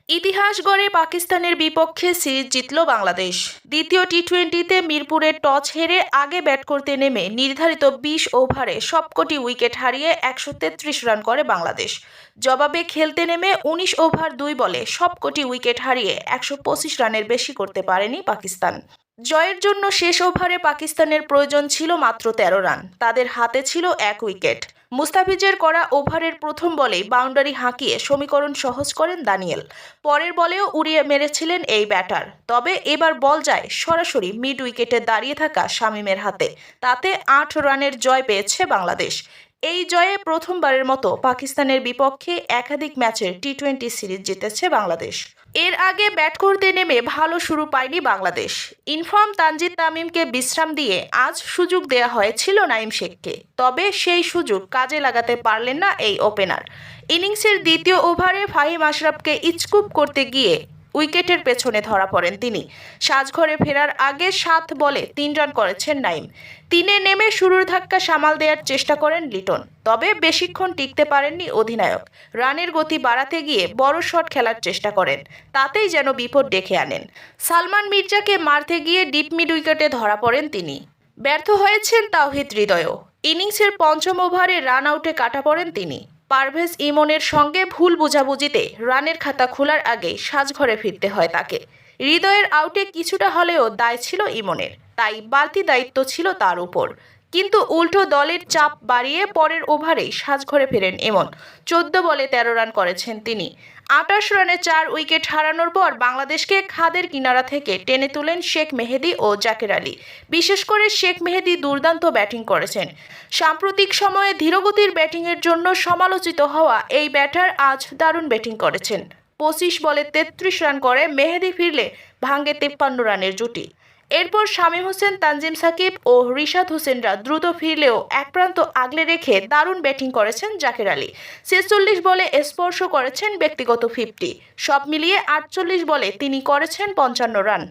ইতিহাস গড়ে পাকিস্তানের বিপক্ষে সিরিজ জিতল বাংলাদেশ। দ্বিতীয় টি-20তে মিরপুরে টস হেরে আগে ব্যাট করতে নেমে নির্ধারিত ২০ ওভারে সবকটি উইকেট হারিয়ে ১৩৩ রান করে বাংলাদেশ। জবাবে খেলতে নেমে ১৯ ওভার ২ বলে সবকটি উইকেট হারিয়ে ১২৫ রানের বেশি করতে পারেনি পাকিস্তান। জয়ের জন্য শেষ ওভারে পাকিস্তানের প্রয়োজন ছিল মাত্র ১৩ রান। তাদের হাতে ছিল ১ উইকেট। মুস্তাফিজের করা ওভারের প্রথম বলেই বাউন্ডারি হাঁকিয়ে সমীকরণ সহজ করেন দানিয়েল। পরের বলেও উড়িয়ে মেরেছিলেন এই ব্যাটার। তবে এবার বল যায় সরাসরি মিড উইকেটে দাঁড়িয়ে থাকা শামীমের হাতে। তাতে ৮ রানের জয় পেয়েছে বাংলাদেশ। এই জয়ে প্রথমবারের মতো পাকিস্তানের বিপক্ষে একাধিক ম্যাচের টি-20 সিরিজ জিতেছে বাংলাদেশ। এর আগে ব্যাট করতে নেমে ভালো শুরু পায়নি বাংলাদেশ। ইনফর্ম তানজিদ তামিমকে বিশ্রাম দিয়ে আজ সুযোগ দেয়া হয়েছিল নাঈম শেখকে। তবে সেই সুযোগ কাজে লাগাতে পারলেন না এই ওপেনার। ইনিংসের দ্বিতীয় ওভারে ফাহিম আশরাফকে ইচকুপ করতে গিয়ে উইকেটের পেছনে ধরা পড়েন তিনি। সাজঘরে ফেরার আগে ৭ বলে ৩ রান করেছেন নাঈম। ৩-এ নেমে শুরুর ধাক্কা সামাল দেওয়ার চেষ্টা করেন লিটন। তবে বেশিক্ষণ টিকতে পারেননি অধিনায়ক। রানের গতি বাড়াতে গিয়ে বড় শট খেলার চেষ্টা করেন। তাতেই যেন বিপদ ডেকে আনেন। সালমান মির্জাকে মারতে গিয়ে ডিপ মিড উইকেটে ধরা পড়েন তিনি। ব্যর্থ হয়েছেন তাওহিদ হৃদয়ও। ইনিংসের পঞ্চম ওভারে রান আউটে কাটা পড়েন তিনি। পারভেজ ইমনের সঙ্গে ভুল বোঝাবুঝিতে রানের খাতা খোলার আগে সাজঘরে ফিরতে হয় তাকে। হৃদয়ের আউটে কিছুটা হলেও দায় ছিল ইমনের, তাই বাড়তি দায়িত্ব ছিল তার উপর। কিন্তু উল্টো দলের চাপ বাড়িয়ে পরের ওভারেই সাজঘরে ফেরেন ইমন। ১৪ বলে ১৩ রান করেছেন তিনি। ২৮ রানে ৪ উইকেট হারানোর পর বাংলাদেশকে খাদের কিনারা থেকে টেনে তুলেন শেখ মেহেদী ও জাকের আলী। বিশেষ করে শেখ মেহেদী দুর্দান্ত ব্যাটিং করেছেন। সাম্প্রতিক সময়ে ধীরগতির ব্যাটিংয়ের জন্য সমালোচিত হওয়া এই ব্যাটার আজ দারুণ ব্যাটিং করেছেন। ২৫ বলে ৩৩ রান করে মেহেদী ফিরলে ভাঙে ৫৩ রানের জুটি। এরপর শামীম হোসেন, তানজিম সাকিব ও রিশাদ হোসেনরা দ্রুত ফিরলেও এক প্রান্ত আগলে রেখে দারুণ ব্যাটিং করেছেন জাকের আলী। ৪৬ বলে স্পর্শ করেছেন ব্যক্তিগত ৫০। সব মিলিয়ে ৪৮ বলে তিনি করেছেন ৫৫ রান।